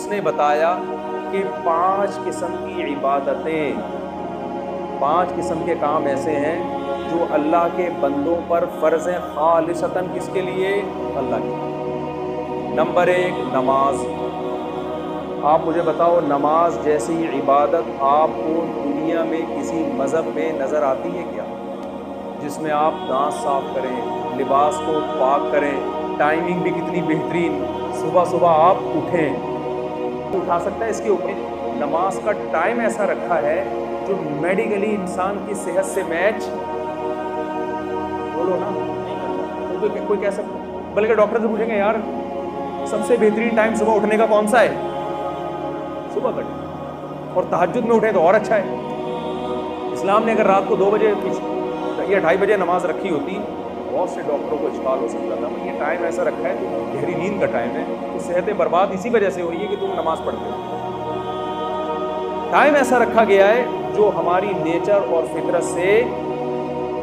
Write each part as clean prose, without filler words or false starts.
اس نے بتایا کہ 5 قسم کی عبادتیں، 5 قسم کے کام ایسے ہیں جو اللہ کے بندوں پر فرض ہیں خالصتاً، کس کے لیے؟ اللہ کے لیے۔ نمبر 1 نماز۔ آپ مجھے بتاؤ نماز جیسی عبادت آپ کو دنیا میں کسی مذہب میں نظر آتی ہے کیا؟ جس میں آپ دانت صاف کریں، لباس کو پاک کریں، ٹائمنگ بھی کتنی بہترین، صبح صبح آپ اٹھیں، اٹھا سکتا ہے اس کے اوپر؟ نماز کا ٹائم ایسا رکھا ہے جو میڈیکلی انسان کی صحت سے میچ، بولو نا، کوئی کہہ سکتا ہے؟ بلکہ ڈاکٹر سے پوچھیں گے یار سب سے بہترین ٹائم صبح اٹھنے کا کون سا ہے؟ صبح کا ٹائم، اور تہجد میں اٹھیں تو اور اچھا ہے۔ اسلام نے اگر رات کو 2 بجے یا 2:30 بجے نماز رکھی ہوتی، بہت سے ڈاکٹروں کو اشکال ہو سکتا تھا، یہ ٹائم ایسا رکھا ہے تو گہری نیند کا ٹائم ہے، تو صحتیں برباد اسی وجہ سے ہو رہی ہے کہ تم نماز پڑھتے ہو۔ ٹائم ایسا رکھا گیا ہے جو ہماری نیچر اور فطرت سے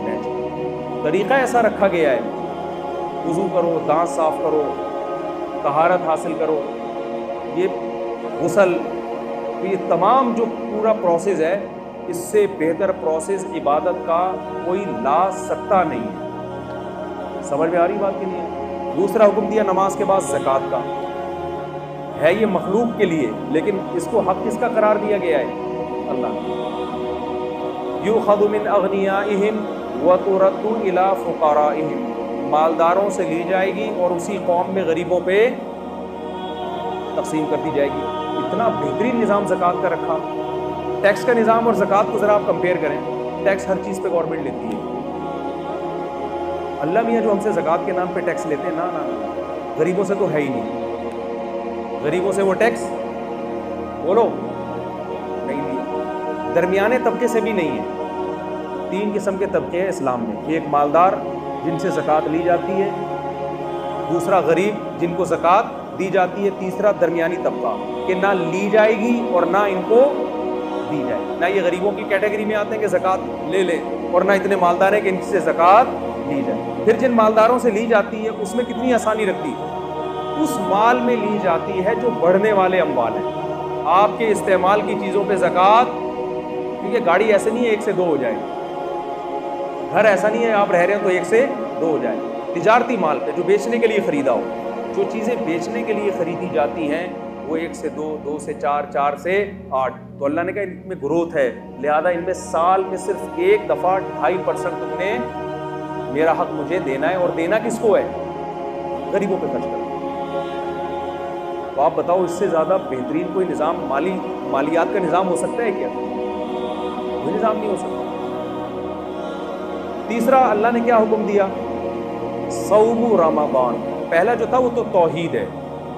میچ، طریقہ ایسا رکھا گیا ہے، وضو کرو، دانت صاف کرو، طہارت حاصل کرو، یہ غسل، یہ تمام جو پورا پروسیس ہے، اس سے بہتر پروسیس عبادت کا کوئی لا سکتا نہیں ہے۔ سمجھ میں آ رہی بات کہ نہیں ہے؟ دوسرا حکم دیا نماز کے بعد زکوٰۃ کا، ہے یہ مخلوق کے لیے، لیکن اس کو حق کس کا قرار دیا گیا ہے؟ اللہ۔ یؤخذ من اغنیائہم وترد الی فقرائہم، مالداروں سے لی جائے گی اور اسی قوم میں غریبوں پہ تقسیم کر دی جائے گی۔ اتنا بہترین نظام زکوٰۃ کا رکھا۔ ٹیکس کا نظام اور زکوٰۃ کو ذرا آپ کمپیئر کریں، ٹیکس ہر چیز پہ گورنمنٹ لیتی ہے، اللہ میاں جو ہم سے زکوٰۃ کے نام پہ ٹیکس لیتے ہیں، نا غریبوں سے تو ہے ہی نہیں، غریبوں سے وہ ٹیکس بولو نہیں لیا، درمیانے طبقے سے بھی نہیں ہے۔ 3 قسم کے طبقے ہیں اسلام میں، ایک مالدار جن سے زکوٰۃ لی جاتی ہے، دوسرا غریب جن کو زکوٰۃ دی جاتی ہے، تیسرا درمیانی طبقہ کہ نہ لی جائے گی اور نہ ان کو دی جائے، نہ یہ غریبوں کی کیٹیگری میں آتے ہیں کہ زکوٰۃ لے لیں، اور نہ اتنے مالدار ہیں کہ ان سے زکوٰۃ لی جائے۔ پھر جن مالداروں سے لی جاتی ہے اس میں کتنی آسانی رکھتی، اس مال میں لی جاتی ہے جو بڑھنے والے اموال ہیں، آپ کے استعمال کی چیزوں پہ زکوٰۃ، کیونکہ گاڑی ایسے نہیں ہے 1 سے 2 ہو جائے، گھر ایسا نہیں ہے آپ رہ رہے ہیں تو 1 سے 2 ہو جائے، تجارتی مال پہ جو بیچنے کے لیے خریدا ہو، جو چیزیں بیچنے کے لیے خریدی جاتی ہیں وہ 1 سے 2، 2 سے 4، 4 سے 8، تو اللہ نے کہا ان میں گروتھ ہے، لہذا ان میں سال میں صرف ایک دفعہ 2.5% تم نے میرا حق مجھے دینا ہے، اور دینا کس کو ہے؟ غریبوں پہ خرچ کرنا۔ تو آپ بتاؤ اس سے زیادہ بہترین کوئی نظام، مالیات کا نظام ہو سکتا ہے کیا؟ کوئی نظام نہیں ہو سکتا۔ تیسرا اللہ نے کیا حکم دیا؟ صوم رمضان۔ پہلا جو تھا وہ تو توحید ہے،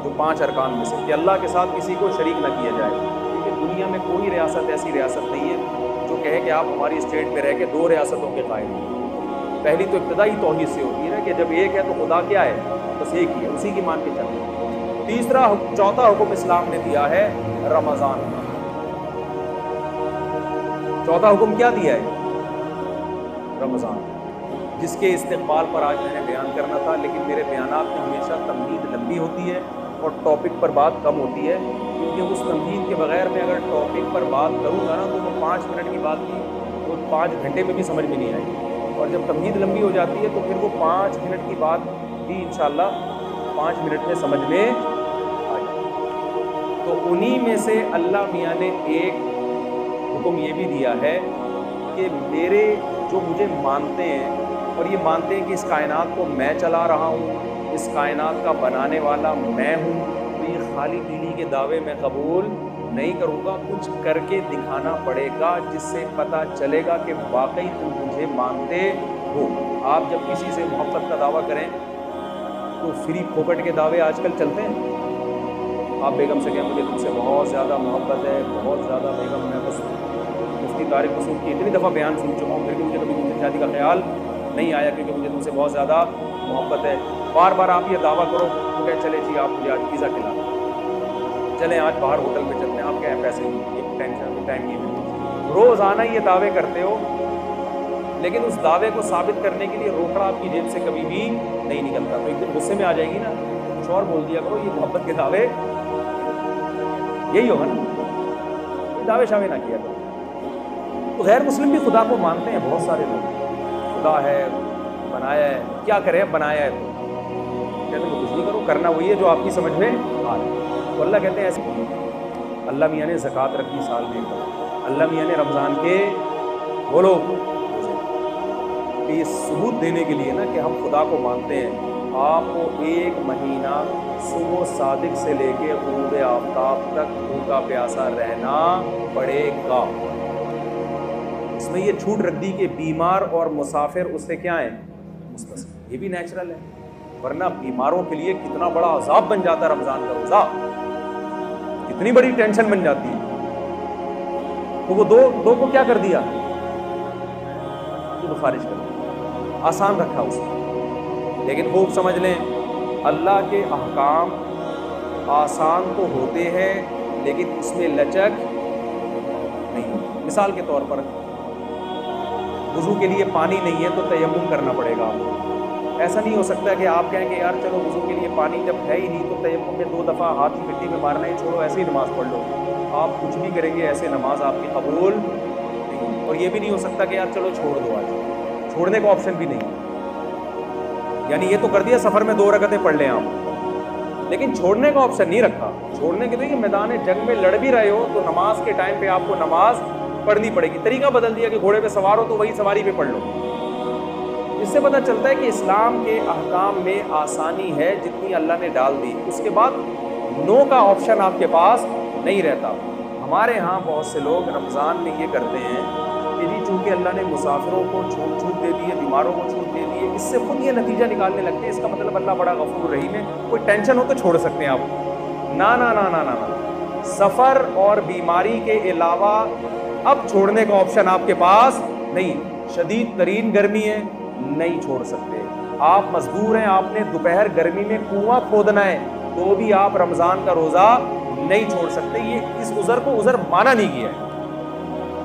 جو 5 ارکان میں سے، کہ اللہ کے ساتھ کسی کو شریک نہ کیا جائے، کیونکہ دنیا میں کوئی ریاست ایسی ریاست نہیں ہے جو کہے کہ آپ ہماری اسٹیٹ میں رہ کے 2 ریاستوں کے قائل ہیں۔ پہلی تو ابتدائی توحید سے ہوتی ہے کہ جب ایک ہے تو خدا کیا ہے؟ بس ایک ہی ہے، اسی کی مان کے چلیں۔ چوتھا حکم اسلام نے دیا ہے رمضان کا۔ چوتھا حکم کیا دیا ہے؟ رمضان، جس کے استقبال پر آج میں نے بیان کرنا تھا، لیکن میرے بیانات میں ہمیشہ تمہید لمبی ہوتی ہے اور ٹاپک پر بات کم ہوتی ہے، کیونکہ اس تمہید کے بغیر میں اگر ٹاپک پر بات کروں گا نا تو وہ 5 منٹ کی بات کی وہ 5 گھنٹے میں بھی سمجھ میں نہیں آئے گی، اور جب تمہید لمبی ہو جاتی ہے تو پھر وہ 5 منٹ کی بات بھی انشاءاللہ 5 منٹ میں سمجھ میں آ جائے۔ تو انہی میں سے اللہ میاں نے ایک حکم یہ بھی دیا ہے کہ میرے جو مجھے مانتے ہیں اور یہ مانتے ہیں کہ اس کائنات کو میں چلا رہا ہوں، اس کائنات کا بنانے والا میں ہوں، تو یہ خالی دلی کے دعوے میں قبول نہیں کروں گا، کچھ کر کے دکھانا پڑے گا جس سے پتہ چلے گا کہ واقعی تم مجھے مانتے ہو۔ آپ جب کسی سے محبت کا دعویٰ کریں تو فری پھوکٹ کے دعوے آج کل چلتے ہیں۔ آپ بیگم سے کہیں مجھے تم سے بہت زیادہ محبت ہے، بہت زیادہ بیگم، میں بس مفتی طارق مسعود کی اتنی دفعہ بیان سن چکا ہوں پھر بھی مجھے کبھی تم سے شادی کا خیال نہیں آیا کیونکہ مجھے تم سے بہت زیادہ محبت ہے۔ بار بار آپ یہ دعویٰ کرو تو کہیں چلے جی آپ مجھے آج پیزا کھلا، چلیں آج باہر ہوٹل میں چلتے ہیں، آپ کہیں پیسے نہیں، ٹینشن ٹائم نہیں ملتا، روزانہ یہ دعوے کرتے ہو، لیکن اس دعوے کو ثابت کرنے کے لیے روکڑا آپ کی جیب سے کبھی بھی نہیں نکلتا، تو ایک دن غصے میں آ جائے گی نا، کچھ اور بول دیا کرو، یہ محبت کے دعوے یہی ہوگا نا, دعوے شاوے نہ کیا کرو. تو غیر مسلم بھی خدا کو مانتے ہیں بہت سارے لوگ, خدا ہے, بنایا ہے, کیا کریں بنایا ہے تو کہتے ہیں کچھ نہیں کرو, کرنا وہی ہے جو آپ کی سمجھ میں آ رہا ہے. تو اللہ کہتے ہیں ایسے, اللہ میاں نے زکوٰۃ رکھی سال میں, اللہ میاں نے رمضان کے بولو یہ ثبوت دینے کے لیے نا کہ ہم خدا کو مانتے ہیں, آپ کو 1 مہینہ صبح صادق سے لے کے غروب آفتاب تک بھوکا پیاسا رہنا پڑے گا. اس میں یہ چھوٹ رکھ دی کہ بیمار اور مسافر اس سے کیا ہیں مستثنی, یہ بھی نیچرل ہے, ورنہ بیماروں کے لیے کتنا بڑا عذاب بن جاتا ہے رمضان کا روزہ, کتنی بڑی ٹینشن بن جاتی ہے. تو وہ دو کو کیا کر دیا, تو خارج کر دیا, آسان رکھا اس کو. لیکن خوب سمجھ لیں اللہ کے احکام آسان تو ہوتے ہیں لیکن اس میں لچک نہیں ہوتی. مثال کے طور پر وضو کے لیے پانی نہیں ہے تو تیمم کرنا پڑے گا. ایسا نہیں ہو سکتا کہ آپ کہیں کہ یار چلو وضو کے لیے پانی جب ہے ہی نہیں تو تیمم میں 2 دفعہ ہاتھ مٹی میں مارنا ہی چھوڑو, ایسے ہی نماز پڑھ لو. آپ کچھ بھی کریں گے ایسے نماز آپ کی قبول نہیں. اور یہ بھی نہیں ہو سکتا کہ یار چلو چھوڑ دو, آج چھوڑنے کا آپشن بھی نہیں. یعنی یہ تو کر دیا سفر میں 2 رکعتیں پڑھ لیں آپ, لیکن چھوڑنے کا آپشن نہیں رکھا. چھوڑنے کے لیے میدان جنگ میں لڑ بھی رہے ہو تو نماز کے ٹائم پہ آپ کو نماز پڑھنی پڑے گی. طریقہ بدل دیا کہ گھوڑے پہ سوار ہو تو وہی سواری پہ پڑھ لو. اس سے پتہ چلتا ہے کہ اسلام کے احکام میں آسانی ہے جتنی اللہ نے ڈال دی, اس کے بعد نو کا آپشن آپ کے پاس نہیں رہتا. ہمارے ہاں بہت سے لوگ رمضان میں یہ کرتے ہیں کہ جی چونکہ اللہ نے مسافروں کو چھوٹ دے دی ہے, بیماروں کو چھوٹ دے دی ہے, اس سے خود یہ نتیجہ نکالنے لگتے ہیں اس کا مطلب اللہ بڑا غفور رحیم ہے, کوئی ٹینشن ہو تو چھوڑ سکتے ہیں آپ. نا نا نا نا نا نا, سفر اور بیماری کے علاوہ اب چھوڑنے کا آپشن آپ کے پاس نہیں. شدید ترین گرمی ہے, نہیں چھوڑ سکتے. آپ مزدور ہیں, آپ نے دوپہر گرمی میں کنواں کھودنا ہے تو بھی آپ رمضان کا روزہ نہیں چھوڑ سکتے. یہ اس عذر کو عذر مانا نہیں گیا ہے.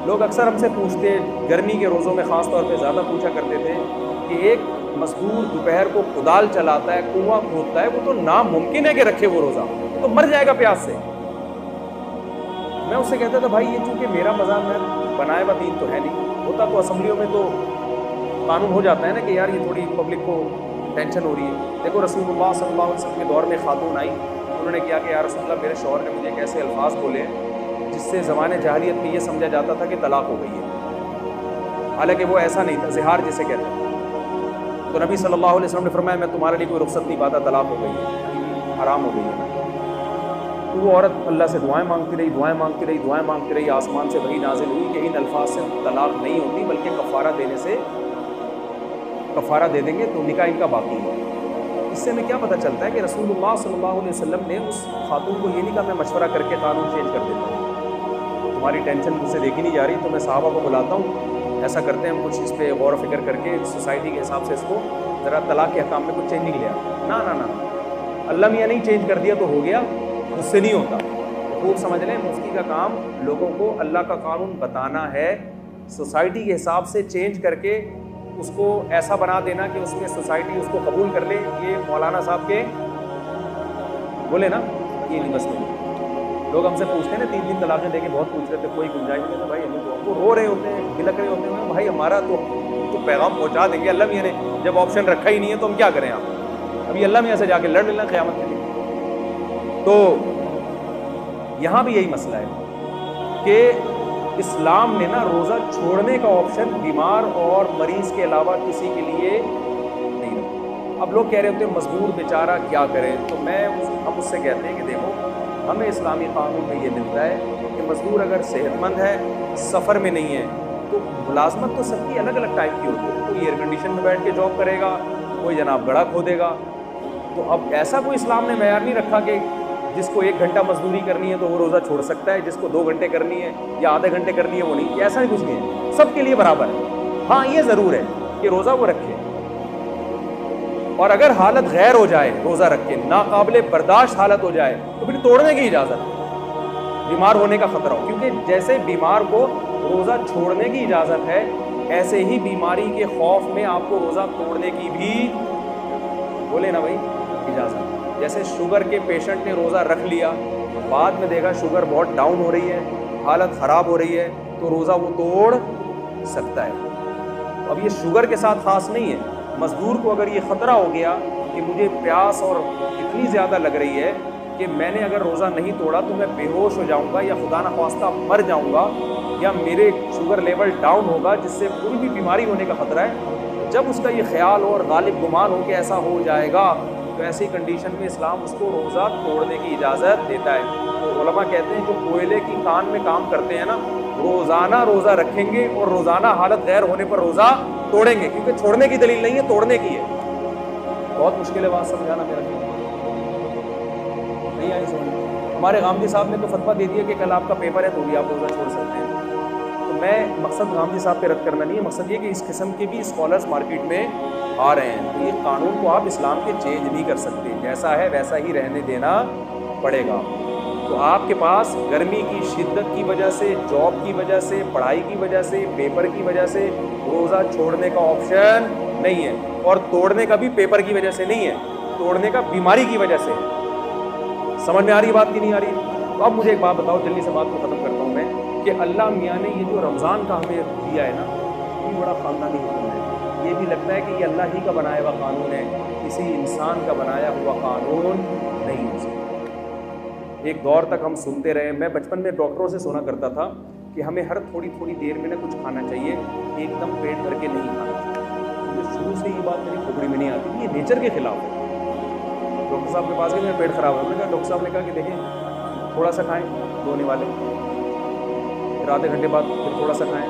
لوگ اکثر ہم سے پوچھتے, گرمی کے روزوں میں خاص طور پہ زیادہ پوچھا کرتے تھے کہ ایک مزدور دوپہر کو کدال چلاتا ہے, کنواں کھودتا ہے, وہ تو ناممکن ہے کہ رکھے وہ روزہ, تو مر جائے گا پیاس سے. میں اس سے کہتا تھا بھائی یہ چونکہ میرا مذہب ہے, بنائے ہوا دین تو ہے نہیں. ہوتا تو اسمبلیوں میں تو قانون ہو جاتا ہے نا کہ یار یہ تھوڑی پبلک کو ٹینشن ہو رہی ہے. دیکھو رسول اللہ صلی اللہ علیہ وسلم کے دور میں خاتون آئی, انہوں نے کیا کہ یا رسول اللہ میرے شوہر نے مجھے ایسے الفاظ بولے جس سے زمانے جاہلیت میں یہ سمجھا جاتا تھا کہ طلاق ہو گئی ہے, حالانکہ وہ ایسا نہیں تھا, زہار جسے کہتے ہیں. تو نبی صلی اللہ علیہ وسلم نے فرمایا میں تمہارے لیے کوئی رخصت نہیں پاتا, طلاق ہو گئی ہے, حرام ہو گئی ہے. تو وہ عورت اللہ سے دعائیں مانگتی رہی, دعائیں مانگتی رہی, دعائیں مانگتی رہی. آسمان سے وحی نازل ہوئی کہ ان الفاظ سے طلاق نہیں ہوتی بلکہ کفارہ دینے سے کفارہ دے دیں گے تو نکاح ان کا باقی ہے. اس سے ہمیں کیا پتہ چلتا ہے کہ رسول اللہ صلی اللہ علیہ وسلم نے اس خاتون کو یہ نہیں کہا میں مشورہ کر کے قانون چینج کر دیتا ہوں, تمہاری ٹینشن مجھ سے دیکھی نہیں جا رہی تو میں صحابہ کو بلاتا ہوں, ایسا کرتے ہیں ہم کچھ اس پہ غور و فکر کر کے سوسائٹی کے حساب سے اس کو ذرا طلاق کے حکام میں کچھ چینجنگ لیا. نا نا نا, اللہ میاں نہیں چینج کر دیا تو ہو گیا, اس سے نہیں ہوتا. خوب سمجھ لیں مفتی کا کام لوگوں کو اللہ کا قانون بتانا ہے, سوسائٹی کے حساب سے چینج کر کے اس کو ایسا بنا دینا کہ اس میں سوسائٹی اس کو قبول کر لے. یہ مولانا صاحب کے بولے نا, یہ نہیں مسئلہ. لوگ ہم سے پوچھتے ہیں نا 3 طلاقیں دے کے بہت پوچھ رہے تھے, کوئی گنجائش نہیں. بھائی وہ رو رہے ہوتے ہیں, بلک رہے ہوتے ہیں, بھائی ہمارا تو پیغام پہنچا دیں گے. اللہ میاں نے جب آپشن رکھا ہی نہیں ہے تو ہم کیا کریں. آپ ابھی اللہ میاں سے جا کے لڑ لینا قیامت کے لیے. تو یہاں بھی یہی مسئلہ ہے کہ اسلام نے نا روزہ چھوڑنے کا آپشن بیمار اور مریض کے علاوہ کسی کے لیے نہیں رکھا. اب لوگ کہہ رہے ہوتے ہیں مزدور بیچارہ کیا کرے, تو ہم اس سے کہتے ہیں کہ دیکھو ہمیں اسلامی قانون میں یہ ملتا ہے کہ مزدور اگر صحت مند ہے, سفر میں نہیں ہے, تو ملازمت تو سب کی الگ الگ ٹائپ کی ہوتی ہے. کوئی ایئر کنڈیشن میں بیٹھ کے جاب کرے گا, کوئی جناب گڑھا کھودے گا. تو اب ایسا کوئی اسلام نے معیار نہیں رکھا کہ جس کو 1 گھنٹہ مزدوری کرنی ہے تو وہ روزہ چھوڑ سکتا ہے, جس کو 2 گھنٹے کرنی ہے یا آدھے گھنٹے کرنی ہے وہ نہیں. ایسا نہیں کچھ نہیں ہے, سب کے لیے برابر ہے. ہاں یہ ضرور ہے کہ روزہ وہ رکھے, اور اگر حالت غیر ہو جائے روزہ رکھے, ناقابل برداشت حالت ہو جائے تو پھر توڑنے کی اجازت ہے. بیمار ہونے کا خطرہ ہو, کیونکہ جیسے بیمار کو روزہ چھوڑنے کی اجازت ہے ایسے ہی بیماری کے خوف میں آپ کو روزہ توڑنے کی بھی بولے نا بھائی اجازت. جیسے شوگر کے پیشنٹ نے روزہ رکھ لیا بعد میں دیکھا شوگر بہت ڈاؤن ہو رہی ہے, حالت خراب ہو رہی ہے, تو روزہ وہ توڑ سکتا ہے. اب یہ شوگر کے ساتھ خاص نہیں ہے, مزدور کو اگر یہ خطرہ ہو گیا کہ مجھے پیاس اور اتنی زیادہ لگ رہی ہے کہ میں نے اگر روزہ نہیں توڑا تو میں بے ہوش ہو جاؤں گا یا خدا نخواستہ مر جاؤں گا یا میرے شوگر لیول ڈاؤن ہوگا جس سے کوئی بھی بیماری ہونے کا خطرہ ہے, جب اس کا یہ خیال ہو اور غالب گمان ہو کہ ایسا ہو جائے گا, تو ایسی کنڈیشن میں اسلام اس کو روزہ توڑنے کی اجازت دیتا ہے. تو علماء کہتے ہیں جو کوئلے کی کان میں کام کرتے ہیں نا, روزانہ روزہ رکھیں گے اور روزانہ حالت غیر ہونے پر روزہ توڑیں گے, کیونکہ چھوڑنے کی دلیل نہیں ہے, توڑنے کی ہے. بہت مشکل ہے بات سمجھانا, میرا نہیں آئی سمجھ. ہمارے غامدی صاحب نے تو فتویٰ دے دیا کہ کل آپ کا پیپر ہے تو بھی آپ روزہ چھوڑ سکتے ہیں. تو میں مقصد غامدی صاحب پہ رد کرنا نہیں ہے, مقصد یہ کہ اس قسم کے بھی اسکالرس مارکیٹ میں آ رہے ہیں. تو یہ قانون کو آپ اسلام کے چینج نہیں کر سکتے, جیسا ہے ویسا ہی رہنے دینا پڑے گا. تو آپ کے پاس گرمی کی شدت کی وجہ سے, جاب کی وجہ سے, پڑھائی کی وجہ سے, پیپر کی وجہ سے روزہ چھوڑنے کا آپشن نہیں ہے, اور توڑنے کا بھی پیپر کی وجہ سے نہیں ہے, توڑنے کا بیماری کی وجہ سے ہے. سمجھ میں آ رہی ہے بات کی نہیں آ رہی؟ تو اب مجھے ایک بات بتاؤ, جلدی سے بات کو ختم کرتا ہوں میں, کہ اللہ میاں نے یہ جو رمضان کا ہمیں دیا ہے نا, یہ بڑا خاندانی حکم ہے. یہ بھی لگتا ہے کہ یہ اللہ ہی کا بنایا ہوا قانون ہے, کسی انسان کا بنایا ہوا قانون نہیں ہو سکتا. ایک دور تک ہم سنتے رہے, میں بچپن میں ڈاکٹروں سے سنا کرتا تھا کہ ہمیں ہر تھوڑی تھوڑی دیر میں کچھ کھانا چاہیے, ایک دم پیٹ بھر کے نہیں کھانا چاہیے. مجھے شروع سے یہ بات میری کھوپڑی میں نہیں آتی, یہ نیچر کے خلاف ہے. ڈاکٹر صاحب کے پاس گئے, میرا پیٹ خراب ہو گیا. ڈاکٹر صاحب نے کہا کہ دیکھیں تھوڑا سا کھائیں, دھونے والے, پھر آدھے گھنٹے بعد پھر تھوڑا سا کھائیں,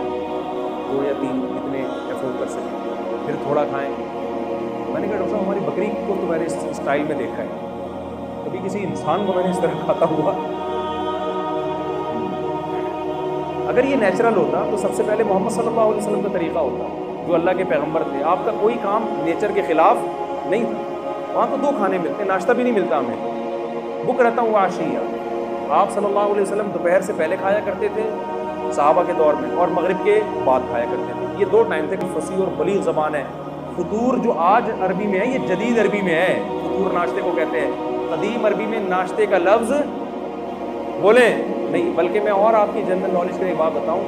2 یا 3 اتنے افورڈ کر سکیں, پھر تھوڑا کھائیں. میں نے کہا ڈاکٹر صاحب ہماری بکری کو تو میں نے اس اسٹائل میں دیکھا ہے, کبھی کسی انسان کو میں نے اس طرح کھاتا ہوا. اگر یہ نیچرل ہوتا تو سب سے پہلے محمد صلی اللہ علیہ وسلم کا طریقہ ہوتا, جو اللہ کے پیغمبر تھے. آپ کا کوئی کام نیچر کے خلاف نہیں تھا. وہاں تو 2 کھانے ملتے, ناشتہ بھی نہیں ملتا ہمیں, بک رہتا ہوں عشیہ. آپ صلی اللہ علیہ وسلم دوپہر سے پہلے کھایا کرتے تھے صحابہ کے دور میں, اور مغرب کے بعد کھایا کرتے تھے. یہ 2 ٹائم تھے. فصیح اور بلیغ زبان ہے. فطور جو آج عربی میں ہے یہ جدید عربی میں ہے, فطور ناشتے کو کہتے ہیں. قدیم عربی میں ناشتے کا لفظ بولیں نہیں, بلکہ میں اور آپ کی جنرل نالج کا ایک بات بتاؤں,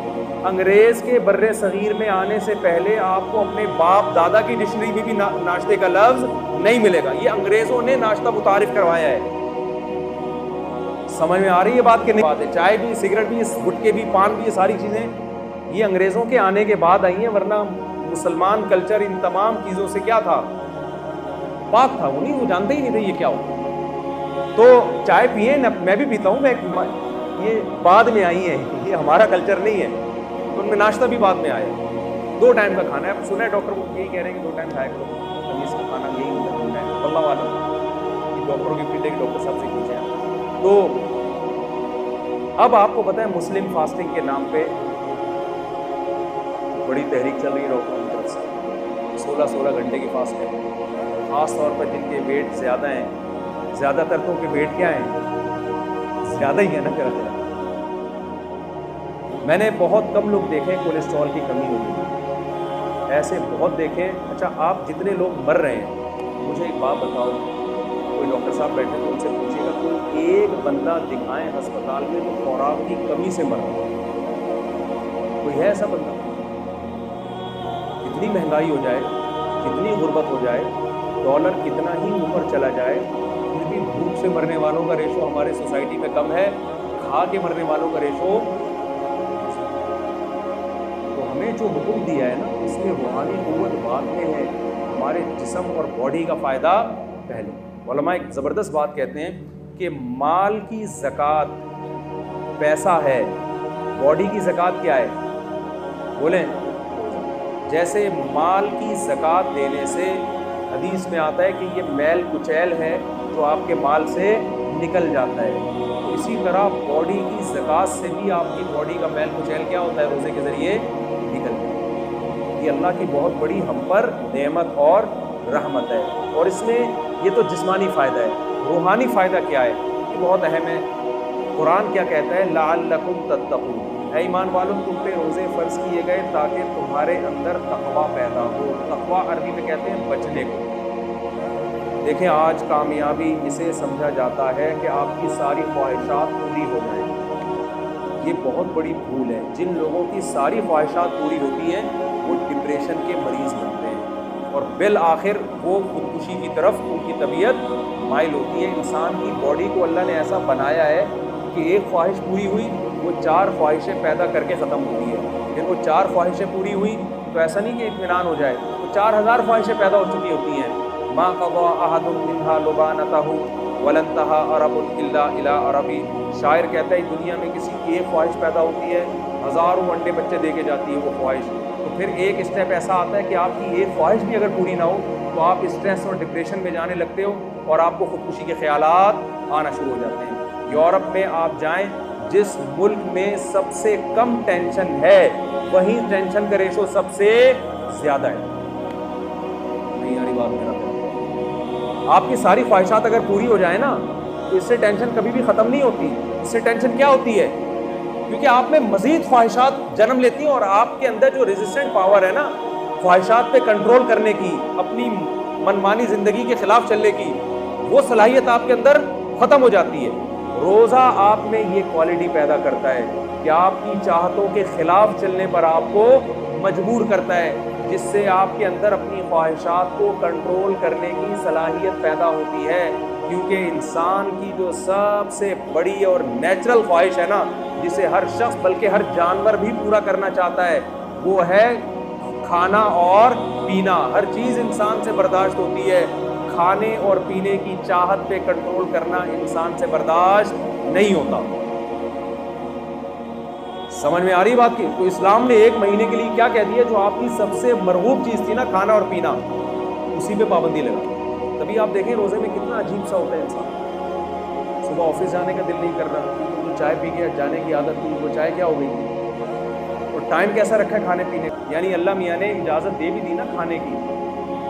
انگریز کے بر صغیر میں آنے سے پہلے آپ کو اپنے باپ دادا کی ڈکشنری میں بھی ناشتے کا لفظ نہیں ملے گا. یہ انگریزوں نے ناشتہ متعارف کروایا ہے. سمجھ میں آ رہی ہے بات کہ نہیں بات ہے؟ چائے بھی, سگریٹ بھی, گٹکے بھی, پان بھی, یہ ساری چیزیں یہ انگریزوں کے آنے کے بعد آئی ہیں, ورنہ مسلمان کلچر ان تمام چیزوں سے کیا تھا, پاک تھا. وہ جانتے ہی نہیں تھے یہ کیا ہوتا. تو چائے پیئے, میں بھی پیتا ہوں, یہ بعد میں آئی ہیں, یہ ہمارا کلچر نہیں ہے. تو ان میں ناشتہ بھی بعد میں آیا. 2 ٹائم کا کھانا ہے. اب سنا ہے ڈاکٹر کو یہی کہہ رہے ہیں کہ 2 ٹائم کھایا کرو, تمیز کا کھانا یہی ہوتا ہے 2 ٹائم. اللہ عالم, یہ ڈاکٹروں کی فیلڈ ہے کہ ڈاکٹر صاحب سے پوچھیں. تو اب آپ کو پتہ ہے مسلم فاسٹنگ کے نام پہ بڑی تحریک چل رہی ہے ڈاکٹروں کی طرف سے. 16 گھنٹے کی فاسٹ ہے, خاص طور پر جن کے ویٹ زیادہ ہیں. زیادہ تر تو کے ویٹ کیا ہیں, زیادہ ہی ہے نا میرا خیال. میں نے بہت کم لوگ دیکھے کولیسٹرول کی کمی ہوئی, ایسے بہت دیکھے. اچھا آپ جتنے لوگ مر رہے ہیں, مجھے ایک بات بتاؤ, کوئی ڈاکٹر صاحب بیٹھے تو ان سے پوچھیے گا کوئی ایک بندہ دکھائیں ہسپتال میں جو خوراک کی کمی سے مر رہا ہے, کوئی ہے ایسا بندہ؟ کتنی مہنگائی ہو جائے, کتنی غربت ہو جائے, ڈالر کتنا ہی اوپر چلا جائے, پھر بھی بھوک سے مرنے والوں کا ریشو ہمارے سوسائٹی میں کم ہے, کھا کے مرنے والوں کا ریشو. تو ہمیں جو حکم دیا ہے نا, اس میں روحانی قوت بعد میں ہے, ہمارے جسم اور باڈی کا فائدہ پہلے. علماء ایک زبردست بات کہتے ہیں کہ مال کی زکوٰۃ پیسہ ہے, باڈی کی زکوٰۃ کیا ہے, بولیں. جیسے مال کی زکوٰۃ دینے سے حدیث میں آتا ہے کہ یہ میل کچیل ہے جو آپ کے مال سے نکل جاتا ہے, تو اسی طرح باڈی کی زکوٰۃ سے بھی آپ کی باڈی کا میل کچیل کیا ہوتا ہے, روزے کے ذریعے نکل جاتا ہے. یہ اللہ کی بہت بڑی ہم پر نعمت اور رحمت ہے. اور اس میں یہ تو جسمانی فائدہ ہے, روحانی فائدہ کیا ہے, یہ بہت اہم ہے. قرآن کیا کہتا ہے, لعلکم تتقون, اے ایمان والوں تم پہ روزے فرض کیے گئے تاکہ تمہارے اندر تقویٰ پیدا ہو. تقویٰ عربی میں کہتے ہیں بچنے کو. دیکھیں آج کامیابی اسے سمجھا جاتا ہے کہ آپ کی ساری خواہشات پوری ہو جائیں. یہ بہت بڑی بھول ہے. جن لوگوں کی ساری خواہشات پوری ہوتی ہیں وہ ڈپریشن کے مریض بنتے ہیں اور بالآخر وہ خودکشی کی طرف ان کی طبیعت مائل ہوتی ہے. انسان کی باڈی کو اللہ نے ایسا بنایا ہے کہ ایک خواہش پوری ہوئی وہ 4 خواہشیں پیدا کر کے ختم ہوتی ہے. پھر وہ 4 خواہشیں پوری ہوئی تو ایسا نہیں کہ اطمینان ہو جائے, وہ 4000 خواہشیں پیدا ہو چکی ہوتی ہیں. ما قضى احد منها لبانته ولا انتهى عرب الا الى عربی. شاعر کہتا ہے دنیا میں کسی کی ایک خواہش پیدا ہوتی ہے, ہزاروں انڈے بچے دے کے جاتی ہے وہ خواہش. تو پھر ایک اسٹیپ ایسا آتا ہے کہ آپ کی ایک خواہش بھی اگر پوری نہ ہو تو آپ اسٹریس اور ڈپریشن میں جانے لگتے ہو اور آپ کو خودکشی کے خیالات آنا شروع ہو جاتے ہیں. یورپ میں آپ جائیں, جس ملک میں سب سے کم ٹینشن ہے وہیں ٹینشن کا ریشو سب سے زیادہ ہے. نہیں یاری بات میرا, آپ کی ساری خواہشات اگر پوری ہو جائیں نا تو اس سے ٹینشن کبھی بھی ختم نہیں ہوتی. اس سے ٹینشن کیا ہوتی ہے, کیونکہ آپ میں مزید خواہشات جنم لیتی ہیں اور آپ کے اندر جو ریزسٹنٹ پاور ہے نا خواہشات پہ کنٹرول کرنے کی, اپنی منمانی زندگی کے خلاف چلنے کی, وہ صلاحیت آپ کے اندر ختم ہو جاتی ہے. روزہ آپ میں یہ کوالٹی پیدا کرتا ہے کہ آپ کی چاہتوں کے خلاف چلنے پر آپ کو مجبور کرتا ہے, جس سے آپ کے اندر اپنی خواہشات کو کنٹرول کرنے کی صلاحیت پیدا ہوتی ہے. کیونکہ انسان کی جو سب سے بڑی اور نیچرل خواہش ہے نا, جسے ہر شخص بلکہ ہر جانور بھی پورا کرنا چاہتا ہے, وہ ہے کھانا اور پینا. ہر چیز انسان سے برداشت ہوتی ہے, کھانے اور پینے کی چاہت پہ کنٹرول کرنا انسان سے برداشت نہیں ہوتا. سمجھ میں آ رہی بات کی؟ تو اسلام نے 1 مہینے کے لیے کیا کہہ دیا, جو آپ کی سب سے مرغوب چیز تھی نا کھانا اور پینا, اسی پہ پابندی لگا. تبھی آپ دیکھیں روزے میں کتنا عجیب سا ہوتا ہے انسان. صبح آفس جانے کا دل نہیں کر رہا, جو چائے پی کے جانے کی عادت تھی وہ چائے کیا ہو گئی, اور ٹائم کیسا رکھا ہے کھانے پینے. یعنی اللہ میاں نے اجازت دے بھی دی نا کھانے کی,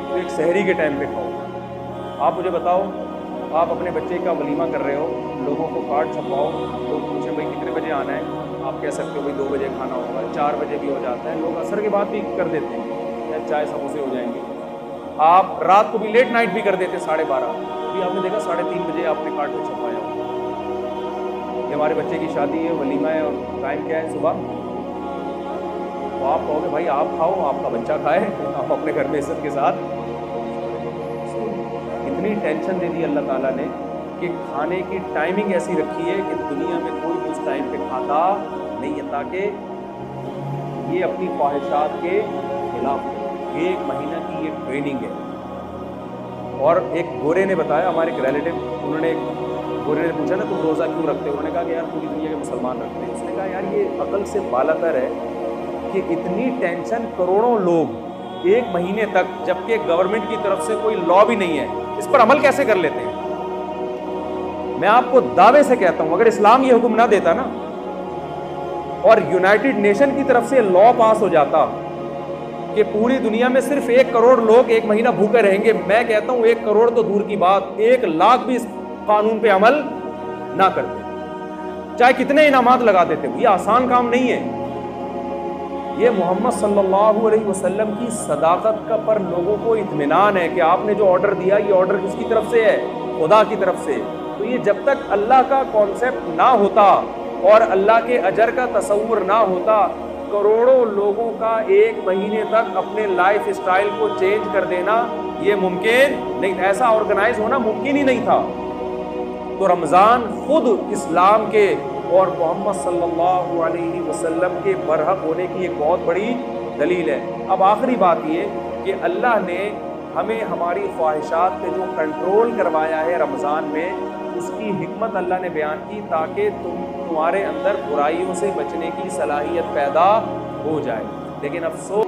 تو ایک سحری کے ٹائم پہ کھاؤ. آپ مجھے بتاؤ, آپ اپنے بچے کا ولیمہ کر رہے ہو, لوگوں کو کارڈ چھپاؤ, لوگ پوچھیں بھائی کتنے بجے آنا ہے, آپ کہہ سکتے ہو بھائی 2 بجے کھانا ہوگا, 4 بجے بھی ہو جاتا ہے, لوگ عصر کے بعد بھی کر دیتے ہیں, یا چائے سموسے ہو جائیں گے. آپ رات کو بھی لیٹ نائٹ بھی کر دیتے 12:30, ابھی آپ نے دیکھا 3:30 بجے آپ نے کارڈ پہ چھپایا کہ ہمارے بچے کی شادی ہے, ولیمہ ہے, اور ٹائم کیا ہے صبح. تو آپ کہو گے بھائی آپ کھاؤ, آپ کا بچہ کھائے, آپ اپنے گھر میں عزت کے ساتھ. اتنی ٹینشن دے دی اللہ تعالیٰ نے کہ کھانے کی ٹائمنگ ایسی رکھی ہے کہ دنیا میں کوئی بھی اس ٹائم پہ کھاتا نہیں ہے, تاکہ یہ اپنی خواہشات کے خلاف. 1 مہینہ کی یہ ٹریننگ ہے. اور ایک گورے نے بتایا, ہمارے ایک ریلیٹو, انہوں نے گورے نے پوچھا نا تم روزہ کیوں رکھتے ہو, انہوں نے کہا کہ یار پوری دنیا کے مسلمان رکھتے ہیں. اس نے کہا یار یہ عقل سے بالاتر ہے کہ اتنی ٹینشن کروڑوں لوگ 1 مہینے تک, جبکہ گورنمنٹ کی طرف سے کوئی لا بھی نہیں ہے, اس پر عمل کیسے کر لیتے ہیں. میں آپ کو دعوے سے کہتا ہوں اگر اسلام یہ حکم نہ دیتا نا, اور یونائٹڈ نیشن کی طرف سے لا پاس ہو جاتا کہ پوری دنیا میں صرف 1 کروڑ لوگ 1 مہینہ بھوکے رہیں گے, میں کہتا ہوں 1 کروڑ تو دور کی بات, 1 لاکھ بھی اس قانون پہ عمل نہ کرتے, چاہے کتنے انعامات لگا دیتے. یہ آسان کام نہیں ہے. یہ محمد صلی اللہ علیہ وسلم کی صداقت کا پر لوگوں کو اطمینان ہے کہ آپ نے جو آرڈر دیا یہ آرڈر کس کی طرف سے ہے, خدا کی طرف سے. تو یہ جب تک اللہ کا کانسیپٹ نہ ہوتا اور اللہ کے اجر کا تصور نہ ہوتا, کروڑوں لوگوں کا 1 مہینے تک اپنے لائف اسٹائل کو چینج کر دینا یہ ممکن نہیں, ایسا آرگنائز ہونا ممکن ہی نہیں تھا. تو رمضان خود اسلام کے اور محمد صلی اللہ علیہ وسلم کے برحق ہونے کی ایک بہت بڑی دلیل ہے. اب آخری بات یہ کہ اللہ نے ہمیں ہماری خواہشات پہ جو کنٹرول کروایا ہے رمضان میں, اس کی حکمت اللہ نے بیان کی تاکہ تمہارے اندر برائیوں سے بچنے کی صلاحیت پیدا ہو جائے. لیکن افسوس